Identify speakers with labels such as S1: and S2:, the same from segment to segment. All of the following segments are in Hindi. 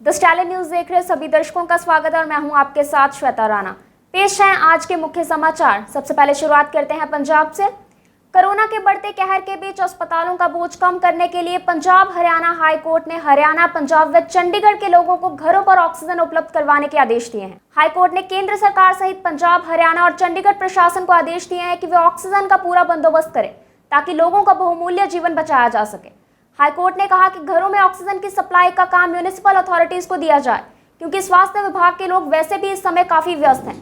S1: द स्टैलिन न्यूज देख रहे सभी दर्शकों का स्वागत है और मैं हूं आपके साथ श्वेता राणा। पेश हैं आज के मुख्य समाचार। सबसे पहले शुरुआत करते हैं पंजाब से। कोरोना के बढ़ते कहर के बीच अस्पतालों का बोझ कम करने के लिए पंजाब हरियाणा हाई कोर्ट ने हरियाणा, पंजाब व चंडीगढ़ के लोगों को घरों पर ऑक्सीजन उपलब्ध करवाने के आदेश दिए हैं। हाई कोर्ट ने केंद्र सरकार सहित पंजाब, हरियाणा और चंडीगढ़ प्रशासन को आदेश दिए हैं कि वे ऑक्सीजन का पूरा बंदोबस्त करें ताकि लोगों का बहुमूल्य जीवन बचाया जा सके। हाईकोर्ट ने कहा कि घरों में ऑक्सीजन की सप्लाई का काम म्यूनिसिपल अथॉरिटीज को दिया जाए क्योंकि स्वास्थ्य विभाग के लोग वैसे भी इस समय काफी व्यस्त हैं।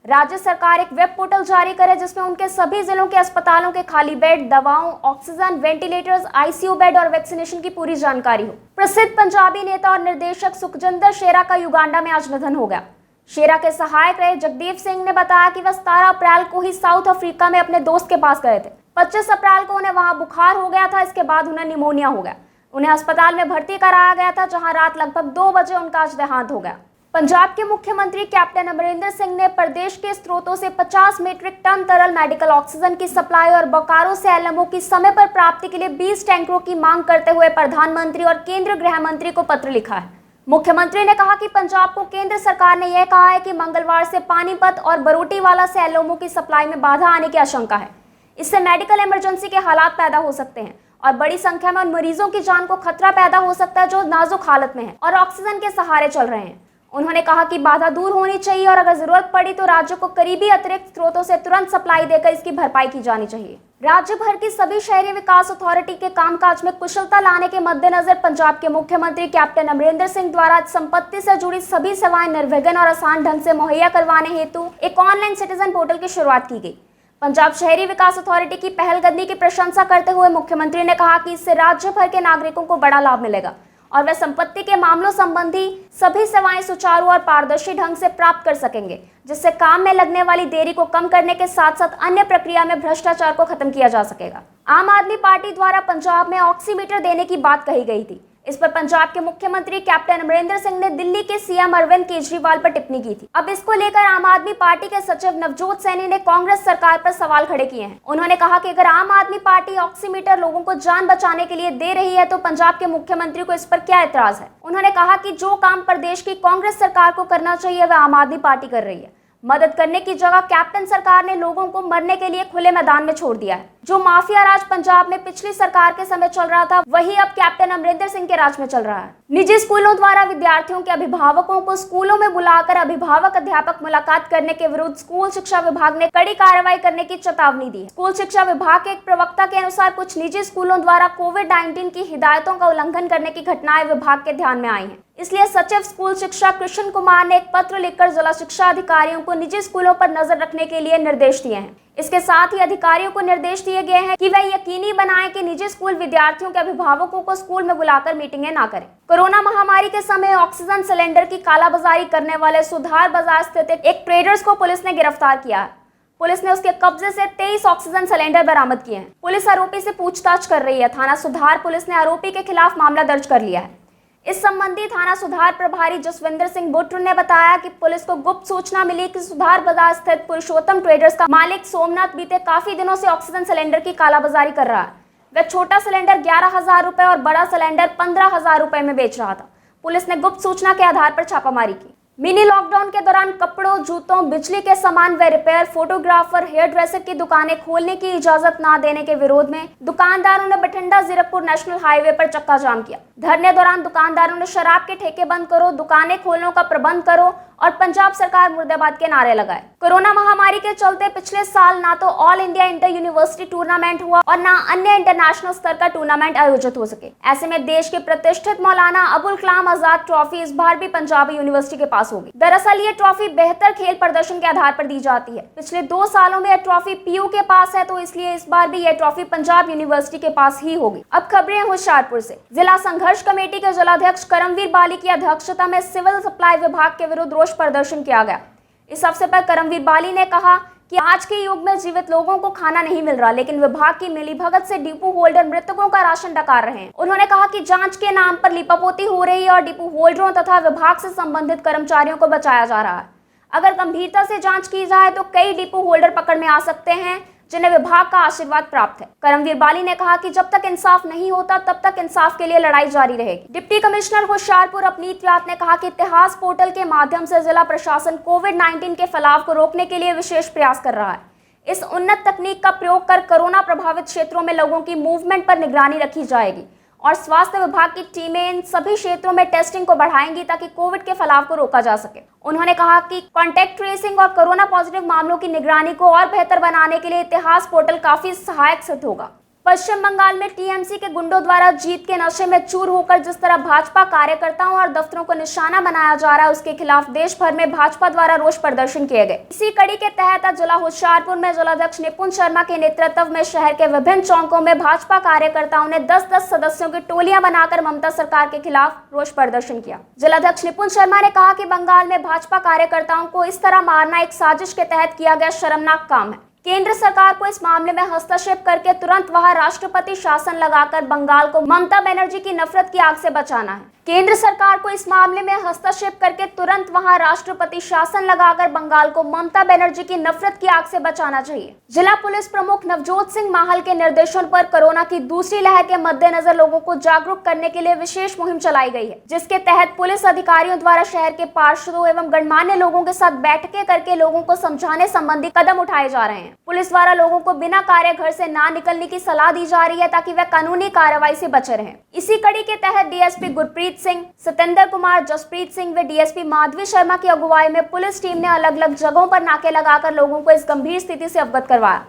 S1: राज्य सरकार एक वेब पोर्टल जारी करे जिसमें उनके सभी जिलों के अस्पतालों के खाली बेड, दवाओं, ऑक्सीजन, वेंटिलेटर्स, आईसीयू बेड और वैक्सीनेशन की पूरी जानकारी हो। प्रसिद्ध पंजाबी नेता और निर्देशक सुखजिंदर शेरा का युगांडा में आज निधन हो गया। शेरा के सहायक रहे जगदीप सिंह ने बताया कि वह 17 अप्रैल को ही साउथ अफ्रीका में अपने दोस्त के पास गए थे। 25 अप्रैल को उन्हें वहां बुखार हो गया था। इसके बाद उन्हें निमोनिया हो गया। उन्हें अस्पताल में भर्ती कराया गया था जहां रात लगभग 2 बजे उनका आज देहांत हो गया। पंजाब के मुख्यमंत्री कैप्टन अमरिंदर सिंह ने प्रदेश के स्रोतों से 50 मीट्रिक टन तरल मेडिकल ऑक्सीजन की सप्लाई और बोकारो से एलएमओ की समय पर प्राप्ति के लिए 20 टैंकरों की मांग करते हुए प्रधानमंत्री और केंद्रीय गृह मंत्री को पत्र लिखा है। मुख्यमंत्री ने कहा कि पंजाब को केंद्र सरकार ने यह कहा है कि मंगलवार से पानीपत और बरोटीवाला से एलएमओ की सप्लाई में बाधा आने की आशंका है। इससे मेडिकल इमरजेंसी के हालात पैदा हो सकते हैं और बड़ी संख्या में उन मरीजों की जान को खतरा पैदा हो सकता है जो नाजुक हालत में हैं और ऑक्सीजन के सहारे चल रहे हैं। उन्होंने कहा कि बाधा दूर होनी चाहिए और अगर जरूरत पड़ी तो राज्य को करीबी अतिरिक्त स्रोतों से तुरंत सप्लाई देकर इसकी भरपाई की जानी चाहिए। राज्य भर की सभी शहरी विकास अथॉरिटी के कामकाज में कुशलता लाने के मद्देनजर पंजाब के मुख्यमंत्री कैप्टन अमरिंदर सिंह द्वारा संपत्ति से जुड़ी सभी सेवाएं निर्विघ्न और आसान ढंग से मुहैया करवाने हेतु एक ऑनलाइन सिटीजन पोर्टल की शुरुआत की गई। पंजाब शहरी विकास अथॉरिटी की पहलकदमी की प्रशंसा करते हुए मुख्यमंत्री ने कहा कि इससे राज्य भर के नागरिकों को बड़ा लाभ मिलेगा और वे संपत्ति के मामलों संबंधी सभी सेवाएं सुचारू और पारदर्शी ढंग से प्राप्त कर सकेंगे, जिससे काम में लगने वाली देरी को कम करने के साथ साथ अन्य प्रक्रिया में भ्रष्टाचार को खत्म किया जा सकेगा। आम आदमी पार्टी द्वारा पंजाब में ऑक्सीमीटर देने की बात कही गई थी। इस पर पंजाब के मुख्यमंत्री कैप्टन अमरिंदर सिंह ने दिल्ली के सीएम अरविंद केजरीवाल पर टिप्पणी की थी। अब इसको लेकर आम आदमी पार्टी के सचिव नवजोत सैनी ने कांग्रेस सरकार पर सवाल खड़े किए हैं। उन्होंने कहा कि अगर आम आदमी पार्टी ऑक्सीमीटर लोगों को जान बचाने के लिए दे रही है तो पंजाब के मुख्यमंत्री को इस पर क्या एतराज है। उन्होंने कहा कि जो काम प्रदेश की कांग्रेस सरकार को करना चाहिए वह आम आदमी पार्टी कर रही है। मदद करने की जगह कैप्टन सरकार ने लोगों को मरने के लिए खुले मैदान में छोड़ दिया है। जो माफिया राज पंजाब में पिछली सरकार के समय चल रहा था वही अब कैप्टन अमरिंदर सिंह के राज में चल रहा है। निजी स्कूलों द्वारा विद्यार्थियों के अभिभावकों को स्कूलों में बुलाकर अभिभावक अध्यापक मुलाकात करने के विरुद्ध स्कूल शिक्षा विभाग ने कड़ी कार्रवाई करने की चेतावनी दी है। स्कूल शिक्षा विभाग के एक प्रवक्ता के अनुसार कुछ निजी स्कूलों द्वारा कोविड-19 की हिदायतों का उल्लंघन करने की घटनाएं विभाग के ध्यान में आई हैं। इसलिए सचिव स्कूल शिक्षा कृष्ण कुमार ने एक पत्र लिखकर जिला शिक्षा अधिकारियों को निजी स्कूलों पर नजर रखने के लिए निर्देश दिए हैं। इसके साथ ही अधिकारियों को निर्देश दिए गए हैं कि वह यकीनी बनाएं कि निजी स्कूल विद्यार्थियों के अभिभावकों को स्कूल में बुलाकर मीटिंगें ना करें। कोरोना महामारी के समय ऑक्सीजन सिलेंडर की कालाबाजारी करने वाले सुधार बाजार स्थित एक ट्रेडर्स को पुलिस ने गिरफ्तार किया है। पुलिस ने उसके कब्जे से 23 ऑक्सीजन सिलेंडर बरामद किए हैं। पुलिस आरोपी से पूछताछ कर रही है। थाना सुधार पुलिस ने आरोपी के खिलाफ मामला दर्ज कर लिया है। इस संबंधी थाना सुधार प्रभारी जसविंदर सिंह बुट्र ने बताया कि पुलिस को गुप्त सूचना मिली कि सुधार बाजार स्थित पुरुषोत्तम ट्रेडर्स का मालिक सोमनाथ बीते काफी दिनों से ऑक्सीजन सिलेंडर की कालाबाजारी कर रहा है। वह छोटा सिलेंडर 11,000 रुपए और बड़ा सिलेंडर 15,000 रुपए में बेच रहा था। पुलिस ने गुप्त सूचना के आधार पर छापामारी की। मिनी लॉकडाउन के दौरान कपड़ों, जूतों, बिजली के सामान व रिपेयर, फोटोग्राफर, हेयर ड्रेसर की दुकानें खोलने की इजाजत न देने के विरोध में दुकानदारों ने बठिंडा जीरकपुर नेशनल हाईवे पर चक्का जाम किया। धरने दौरान दुकानदारों ने शराब के ठेके बंद करो, दुकानें खोलने का प्रबंध करो और पंजाब सरकार मुर्दाबाद के नारे लगाए। कोरोना महामारी के चलते पिछले साल ना तो all India inter university tournament हुआ और ना अन्य इंटरनेशनल स्तर का टूर्नामेंट आयोजित हो सके। ऐसे में देश के प्रतिष्ठित मौलाना अबुल कलाम आजाद ट्रॉफी इस बार भी पंजाब यूनिवर्सिटी के पास होगी। दरअसल ये ट्रॉफी बेहतर खेल प्रदर्शन के आधार पर दी जाती है। पिछले 2 सालों में यह ट्रॉफी पीयू के पास है तो इसलिए इस बार भी यह ट्रॉफी पंजाब यूनिवर्सिटी के पास ही होगी। अब खबरें होशियारपुर से। जिला संघर्ष कमेटी के जिलाध्यक्ष करमवीर बाली की अध्यक्षता में सिविल सप्लाई विभाग के विरुद्ध रोष प्रदर्शन किया गया। इस अवसर पर करमवीर बाली ने कहा कि आज के युग में जीवित लोगों को खाना नहीं मिल रहा, लेकिन विभाग की मिलीभगत से डिपो होल्डर मृतकों का राशन डकार रहे हैं। उन्होंने कहा कि जांच के नाम पर लिपापोती हो रही है और डिपो होल्डरों तथा विभाग से संबंधित कर्मचारियों को बचाया जा रहा है। अगर गंभीरता से जांच की जाए तो कई डिपो होल्डर पकड़ में आ सकते हैं जिन्हें विभाग का आशीर्वाद प्राप्त है। करमवीर बाली ने कहा कि जब तक इंसाफ नहीं होता तब तक इंसाफ के लिए लड़ाई जारी रहेगी। डिप्टी कमिश्नर होशियारपुर अपनीत व्यास ने कहा कि इतिहास पोर्टल के माध्यम से जिला प्रशासन कोविड-19 के फैलाव को रोकने के लिए विशेष प्रयास कर रहा है। इस उन्नत तकनीक का प्रयोग कर कोरोना प्रभावित क्षेत्रों में लोगों की मूवमेंट पर निगरानी रखी जाएगी और स्वास्थ्य विभाग की टीमें इन सभी क्षेत्रों में टेस्टिंग को बढ़ाएंगी ताकि कोविड के फैलाव को रोका जा सके। उन्होंने कहा कि कॉन्टैक्ट ट्रेसिंग और कोरोना पॉजिटिव मामलों की निगरानी को और बेहतर बनाने के लिए इतिहास पोर्टल काफी सहायक सिद्ध होगा। पश्चिम बंगाल में टीएमसी के गुंडों द्वारा जीत के नशे में चूर होकर जिस तरह भाजपा कार्यकर्ताओं और दफ्तरों को निशाना बनाया जा रहा है, उसके खिलाफ देश भर में भाजपा द्वारा रोष प्रदर्शन किए गए। इसी कड़ी के तहत आज जिला होशियारपुर में जिलाध्यक्ष निपुण शर्मा के नेतृत्व में शहर के विभिन्न चौकों में भाजपा कार्यकर्ताओं ने 10-10 सदस्यों की टोलियां बनाकर ममता सरकार के खिलाफ रोष प्रदर्शन किया। जिलाध्यक्ष निपुण शर्मा ने कहा कि बंगाल में भाजपा कार्यकर्ताओं को इस तरह मारना एक साजिश के तहत किया गया शर्मनाक काम है। केंद्र सरकार को इस मामले में हस्तक्षेप करके तुरंत वहां राष्ट्रपति शासन लगाकर बंगाल को ममता बनर्जी की नफरत की आग से बचाना है। केंद्र सरकार को इस मामले में हस्तक्षेप करके तुरंत वहां राष्ट्रपति शासन लगाकर बंगाल को ममता बनर्जी की नफरत की आग से बचाना चाहिए। जिला पुलिस प्रमुख नवजोत सिंह माहल के निर्देशन पर कोरोना की दूसरी लहर के मद्देनजर लोगों को जागरूक करने के लिए विशेष मुहिम चलाई गई है, जिसके तहत पुलिस अधिकारियों द्वारा शहर के पार्षदों एवं गणमान्य लोगों के साथ बैठकें करके लोगों को समझाने संबंधी कदम उठाए जा रहे हैं। पुलिस द्वारा लोगों को बिना कार्य घर से ना निकलने की सलाह दी जा रही है ताकि वे कानूनी कार्रवाई से बचे रहें। इसी कड़ी के तहत डीएसपी गुरप्रीत सिंह, सतेंद्र कुमार, जसप्रीत सिंह व डीएसपी माधवी शर्मा की अगुवाई में पुलिस टीम ने अलग अलग जगहों पर नाके लगाकर लोगों को इस गंभीर स्थिति से अवगत करवाया।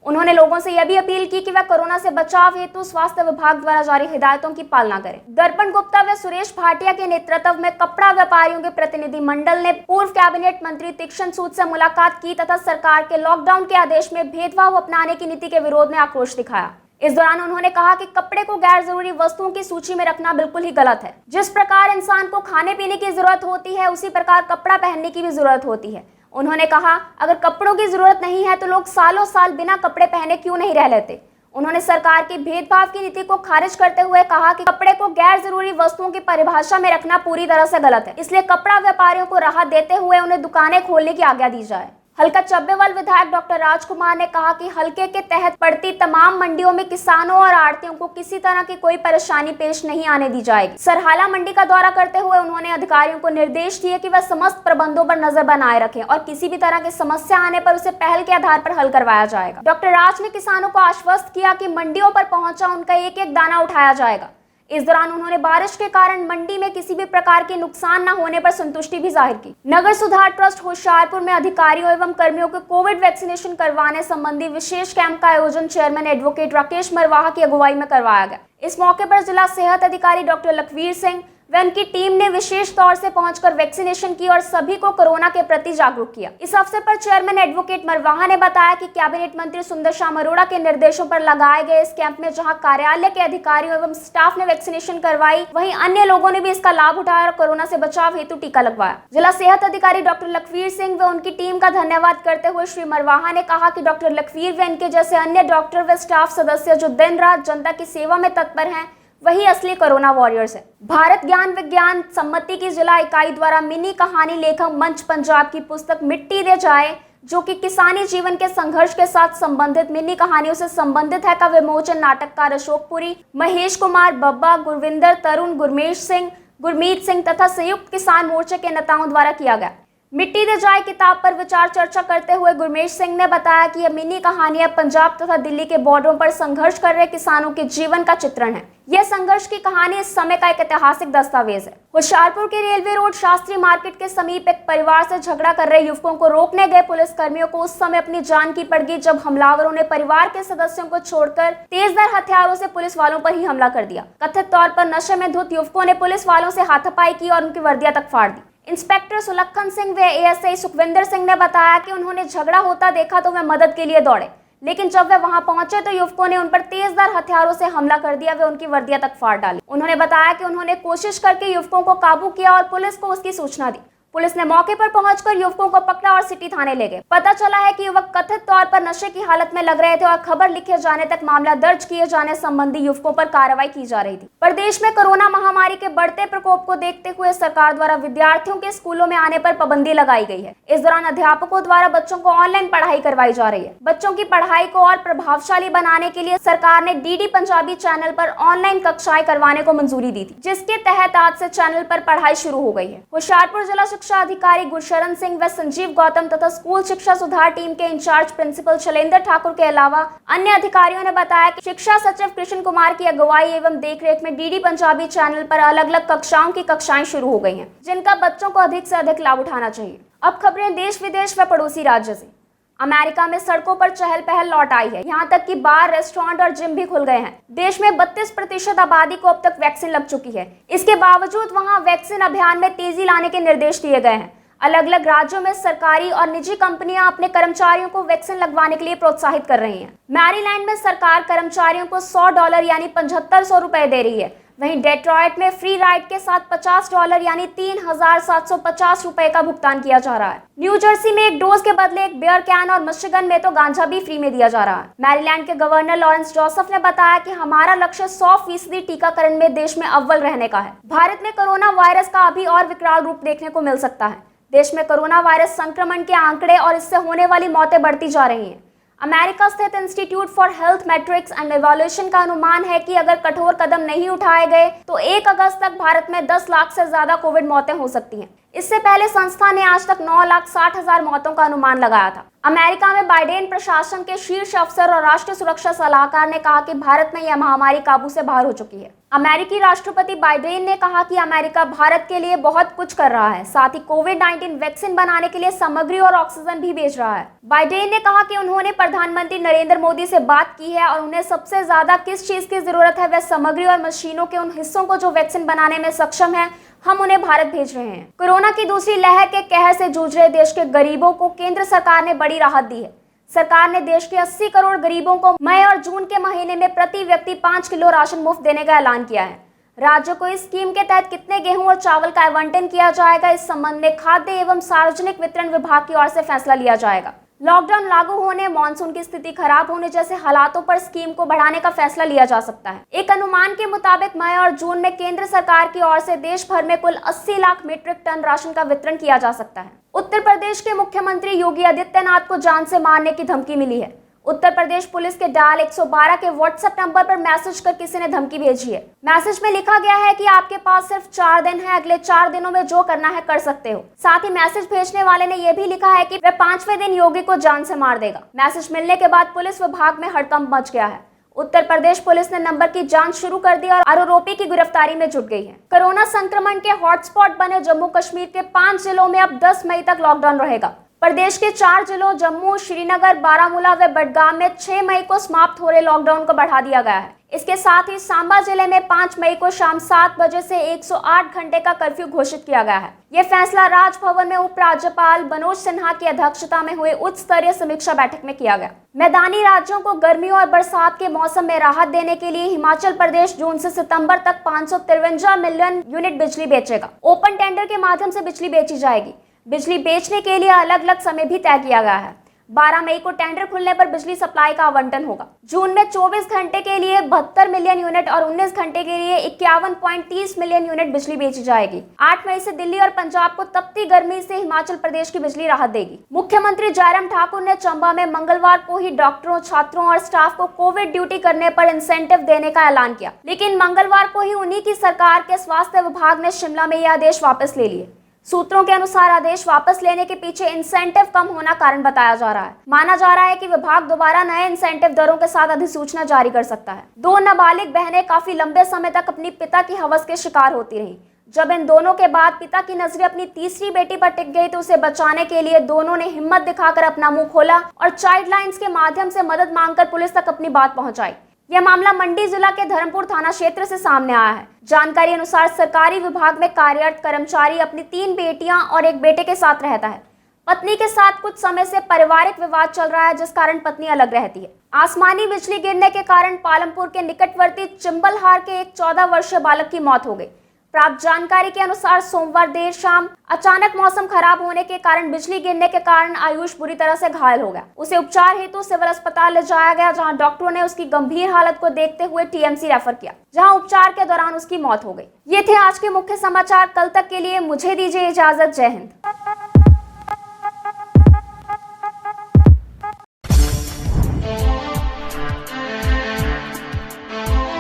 S1: उन्होंने लोगों से यह भी अपील की कि वे कोरोना से बचाव हेतु स्वास्थ्य विभाग द्वारा जारी हिदायतों की पालना करें। दर्पण गुप्ता व सुरेश भाटिया के नेतृत्व में कपड़ा व्यापारियों के प्रतिनिधि मंडल ने पूर्व कैबिनेट मंत्री तीक्ष्ण सूद से मुलाकात की तथा सरकार के लॉकडाउन के आदेश में भेदभाव अपनाने की नीति के विरोध में आक्रोश दिखाया। इस दौरान उन्होंने कहा कि कपड़े को गैर जरूरी वस्तुओं की सूची में रखना बिल्कुल ही गलत है। जिस प्रकार इंसान को खाने पीने की जरूरत होती है, उसी प्रकार कपड़ा पहनने की भी जरूरत होती है। उन्होंने कहा, अगर कपड़ों की जरूरत नहीं है तो लोग सालों साल बिना कपड़े पहने क्यों नहीं रह लेते। उन्होंने सरकार की भेदभाव की नीति को खारिज करते हुए कहा कि कपड़े को गैर जरूरी वस्तुओं की परिभाषा में रखना पूरी तरह से गलत है, इसलिए कपड़ा व्यापारियों को राहत देते हुए उन्हें दुकानें खोलने की आज्ञा दी जाए। हल्का चब्बेवाल विधायक डॉक्टर राजकुमार ने कहा कि हल्के के तहत पड़ती तमाम मंडियों में किसानों और आड़तियों को किसी तरह की कोई परेशानी पेश नहीं आने दी जाएगी। सरहाला मंडी का दौरा करते हुए उन्होंने अधिकारियों को निर्देश दिए कि वह समस्त प्रबंधों पर नजर बनाए रखें और किसी भी तरह की समस्या आने पर उसे पहल के आधार पर हल करवाया जाएगा। डॉक्टर राज ने किसानों को आश्वस्त किया कि मंडियों पर पहुंचा उनका एक एक दाना उठाया जाएगा। इस दौरान उन्होंने बारिश के कारण मंडी में किसी भी प्रकार के नुकसान न होने पर संतुष्टि भी जाहिर की। नगर सुधार ट्रस्ट होशियारपुर में अधिकारियों एवं कर्मियों को कोविड वैक्सीनेशन करवाने संबंधी विशेष कैंप का आयोजन चेयरमैन एडवोकेट राकेश मरवाहा की अगुवाई में करवाया गया। इस मौके पर जिला सेहत अधिकारी डॉक्टर लखवीर सिंह व उनकी टीम ने विशेष तौर से पहुंचकर वैक्सीनेशन की और सभी को कोरोना के प्रति जागरूक किया। इस अवसर पर चेयरमैन एडवोकेट मरवाहा ने बताया कि कैबिनेट मंत्री सुंदर श्याम अरोड़ा के निर्देशों पर लगाए गए इस कैंप में जहां कार्यालय के अधिकारियों एवं स्टाफ ने वैक्सीनेशन करवाई, वहीं अन्य लोगों ने भी इसका लाभ उठाया और कोरोना से बचाव हेतु टीका लगवाया। जिला सेहत अधिकारी डॉक्टर लखवीर सिंह व उनकी टीम का धन्यवाद करते हुए श्री मरवाहा ने कहा कि डॉक्टर लखवीर व इनके जैसे अन्य डॉक्टर व स्टाफ सदस्य जो दिन रात जनता की सेवा में तत्पर हैं, वही असली कोरोना वॉरियर्स है। भारत ज्ञान विज्ञान सम्मति की जिला इकाई द्वारा मिनी कहानी लेखक मंच पंजाब की पुस्तक मिट्टी दे जाए, जो कि किसानी जीवन के संघर्ष के साथ संबंधित मिनी कहानियों से संबंधित है, का विमोचन नाटककार अशोक पुरी, महेश कुमार बब्बा, गुरविंदर तरुण, गुरमेश सिंह, गुरमीत सिंह तथा संयुक्त किसान मोर्चे के नेताओं द्वारा किया गया। मिट्टी दे जाए किताब पर विचार चर्चा करते हुए गुरमेश सिंह ने बताया कि यह मिनी कहानियां पंजाब तथा दिल्ली के बॉर्डरों पर संघर्ष कर रहे किसानों के जीवन का चित्रण है। यह संघर्ष की कहानी इस समय का एक ऐतिहासिक दस्तावेज है। होशियारपुर के रेलवे रोड शास्त्री मार्केट के समीप एक परिवार से झगड़ा कर रहे युवकों को रोकने गए पुलिस कर्मियों को उस समय अपनी जान की पड़ गई जब हमलावरों ने परिवार के सदस्यों को छोड़कर तेजधार हथियारों से पुलिस वालों पर ही हमला कर दिया। कथित तौर पर नशे में धुत युवकों ने पुलिस वालों से हाथापाई की और उनकी वर्दियां तक फाड़ दी। इंस्पेक्टर सुलक्षण सिंह व एएसआई सुखविंदर सिंह ने बताया कि उन्होंने झगड़ा होता देखा तो वे मदद के लिए दौड़े, लेकिन जब वे वहां पहुंचे तो युवकों ने उन पर तेजधार हथियारों से हमला कर दिया व उनकी वर्दियां तक फाड़ डाली। उन्होंने बताया कि उन्होंने कोशिश करके युवकों को काबू किया और पुलिस को उसकी सूचना दी। पुलिस ने मौके पर पहुंचकर युवकों को पकड़ा और सिटी थाने ले गए। पता चला है कि युवक कथित तौर पर नशे की हालत में लग रहे थे और खबर लिखे जाने तक मामला दर्ज किए जाने संबंधी युवकों पर कार्रवाई की जा रही थी। प्रदेश में कोरोना महामारी के बढ़ते प्रकोप को देखते हुए सरकार द्वारा विद्यार्थियों के स्कूलों में आने पर पाबंदी लगाई गई है। इस दौरान अध्यापकों द्वारा बच्चों को ऑनलाइन पढ़ाई करवाई जा रही है। बच्चों की पढ़ाई को और प्रभावशाली बनाने के लिए सरकार ने डीडी पंजाबी चैनल पर ऑनलाइन कक्षाएं करवाने को मंजूरी दी थी, जिसके तहत आज से चैनल पर पढ़ाई शुरू हो गई है। होशियारपुर जिला शिक्षा अधिकारी गुरशरण सिंह व संजीव गौतम तथा स्कूल शिक्षा सुधार टीम के इंचार्ज प्रिंसिपल शैलेंद्र ठाकुर के अलावा अन्य अधिकारियों ने बताया कि शिक्षा सचिव कृष्ण कुमार की अगुवाई एवं देखरेख में डीडी पंजाबी चैनल पर अलग अलग कक्षाओं की कक्षाएं शुरू हो गई हैं, जिनका बच्चों को अधिक से अधिक लाभ उठाना चाहिए। अब खबरें देश विदेश व पड़ोसी राज्य से। अमेरिका में सड़कों पर चहल पहल लौट आई है। यहाँ तक कि बार, रेस्टोरेंट और जिम भी खुल गए हैं। देश में 32% आबादी को अब तक वैक्सीन लग चुकी है। इसके बावजूद वहाँ वैक्सीन अभियान में तेजी लाने के निर्देश दिए गए हैं। अलग अलग राज्यों में सरकारी और निजी कंपनियां अपने कर्मचारियों को वैक्सीन लगवाने के लिए प्रोत्साहित कर रही हैं। मैरीलैंड में सरकार कर्मचारियों को $100 यानी 7500 रुपए दे रही है। वहीं डेट्रॉयट में फ्री राइड के साथ $50 यानी 3750 रुपए का भुगतान किया जा रहा है। न्यू जर्सी में एक डोज के बदले एक बियर कैन और मिशिगन में तो गांजा भी फ्री में दिया जा रहा है। मैरीलैंड के गवर्नर लॉरेंस जोसेफ ने बताया कि हमारा लक्ष्य 100% टीकाकरण में देश में अव्वल रहने का है। भारत में कोरोना वायरस का अभी और विकराल रूप देखने को मिल सकता है। देश में कोरोना वायरस संक्रमण के आंकड़े और इससे होने वाली मौतें बढ़ती जा रही हैं। अमेरिका स्थित institute for health matrix and evaluation का अनुमान है कि अगर कठोर कदम नहीं उठाए गए तो 1 अगस्त तक भारत में 10 लाख से ज्यादा कोविड मौतें हो सकती हैं। इससे पहले संस्था ने आज तक 9,60,000 मौतों का अनुमान लगाया था। अमेरिका में बाइडेन प्रशासन के शीर्ष अफसर और राष्ट्रीय सुरक्षा सलाहकार ने कहा कि भारत में यह महामारी काबू से बाहर हो चुकी है। अमेरिकी राष्ट्रपति बाइडेन ने कहा कि अमेरिका भारत के लिए बहुत कुछ कर रहा है, साथ ही कोविड-19 वैक्सीन बनाने के लिए सामग्री और ऑक्सीजन भी भेज रहा है। बाइडेन ने कहा कि उन्होंने प्रधानमंत्री नरेंद्र मोदी से बात की है और उन्हें सबसे ज्यादा किस चीज की जरूरत है वह सामग्री और मशीनों के उन हिस्सों को जो वैक्सीन बनाने में सक्षम है, हम उन्हें भारत भेज रहे हैं। कोरोना की दूसरी लहर के कहर से जूझ रहे देश के गरीबों को केंद्र सरकार ने बड़ी राहत दी है। सरकार ने देश के 80 करोड़ गरीबों को मई और जून के महीने में प्रति व्यक्ति 5 किलो राशन मुफ्त देने का ऐलान किया है। राज्यों को इस स्कीम के तहत कितने गेहूं और चावल का आवंटन किया जाएगा, इस संबंध में खाद्य एवं सार्वजनिक वितरण विभाग की ओर से फैसला लिया जाएगा। लॉकडाउन लागू होने, मानसून की स्थिति खराब होने जैसे हालातों पर स्कीम को बढ़ाने का फैसला लिया जा सकता है। एक अनुमान के मुताबिक मई और जून में केंद्र सरकार की ओर से देश भर में कुल 80 लाख मीट्रिक टन राशन का वितरण किया जा सकता है। उत्तर प्रदेश के मुख्यमंत्री योगी आदित्यनाथ को जान से मारने की धमकी मिली है। उत्तर प्रदेश पुलिस के डायल 112 के व्हाट्सएप नंबर पर मैसेज कर किसी ने धमकी भेजी है। मैसेज में लिखा गया है कि आपके पास सिर्फ 4 दिन है, अगले 4 दिनों में जो करना है कर सकते हो। साथ ही मैसेज भेजने वाले ने यह भी लिखा है कि वह 5वें दिन योगी को जान से मार देगा। मैसेज मिलने के बाद पुलिस विभाग में हड़कंप मच गया है। उत्तर प्रदेश पुलिस ने नंबर की जांच शुरू कर दी और आरोपी की गिरफ्तारी में जुट गई है। कोरोना संक्रमण के हॉटस्पॉट बने जम्मू कश्मीर के 5 जिलों में अब 10 मई तक लॉकडाउन रहेगा। प्रदेश के 4 जिलों जम्मू, श्रीनगर, बारामूला व बडगाम में 6 मई को समाप्त हो रहे लॉकडाउन को बढ़ा दिया गया है। इसके साथ ही सांबा जिले में 5 मई को शाम 7 बजे से 108 घंटे का कर्फ्यू घोषित किया गया है। ये फैसला राजभवन में उपराज्यपाल मनोज सिन्हा की अध्यक्षता में हुए उच्च स्तरीय समीक्षा बैठक में किया गया। मैदानी राज्यों को गर्मियों और बरसात के मौसम में राहत देने के लिए हिमाचल प्रदेश जून से सितंबर तक 553 मिलियन यूनिट बिजली बेचेगा। ओपन टेंडर के माध्यम से बिजली बेची जाएगी। बिजली बेचने के लिए अलग अलग समय भी तय किया गया है। 12 मई को टेंडर खुलने पर बिजली सप्लाई का आवंटन होगा। जून में 24 घंटे के लिए 72 मिलियन यूनिट और 19 घंटे के लिए 51.30 मिलियन यूनिट बिजली बेची जाएगी। 8 मई से दिल्ली और पंजाब को तपती गर्मी से हिमाचल प्रदेश की बिजली राहत देगी। मुख्यमंत्री जयराम ठाकुर ने चंबा में मंगलवार को ही डॉक्टरों, छात्रों और स्टाफ को कोविड ड्यूटी करने पर इंसेंटिव देने का ऐलान किया, लेकिन मंगलवार को ही उन्हीं की सरकार के स्वास्थ्य विभाग ने शिमला में यह आदेश वापस ले लिए। सूत्रों के अनुसार आदेश वापस लेने के पीछे इंसेंटिव कम होना कारण बताया जा रहा है। माना जा रहा है कि विभाग दोबारा नए इंसेंटिव दरों के साथ अधिसूचना जारी कर सकता है। 2 नाबालिग बहनें काफी लंबे समय तक अपनी पिता की हवस के शिकार होती रहीं। जब इन दोनों के बाद पिता की नजरें अपनी तीसरी बेटी पर टिक गई तो उसे बचाने के लिए दोनों ने हिम्मत दिखाकर अपना मुंह खोला और चाइल्ड लाइन्स के माध्यम से मदद मांगकर पुलिस तक अपनी बात पहुंचाई। यह मामला मंडी जिला के धर्मपुर थाना क्षेत्र से सामने आया है। जानकारी अनुसार सरकारी विभाग में कार्यरत कर्मचारी अपनी 3 बेटियां और 1 बेटे के साथ रहता है। पत्नी के साथ कुछ समय से पारिवारिक विवाद चल रहा है, जिस कारण पत्नी अलग रहती है। आसमानी बिजली गिरने के कारण पालमपुर के निकटवर्ती चिंबलहार के एक 14 वर्षीय बालक की मौत हो गई। प्राप्त जानकारी के अनुसार सोमवार देर शाम अचानक मौसम खराब होने के कारण बिजली गिरने के कारण आयुष बुरी तरह से घायल हो गया। उसे उपचार हेतु सिविल अस्पताल ले जाया गया, जहां डॉक्टरों ने उसकी गंभीर हालत को देखते हुए टीएमसी रेफर किया, जहां उपचार के दौरान उसकी मौत हो गई। ये थे आज के मुख्य समाचार। कल तक के लिए मुझे दीजिए इजाजत। जय हिंद।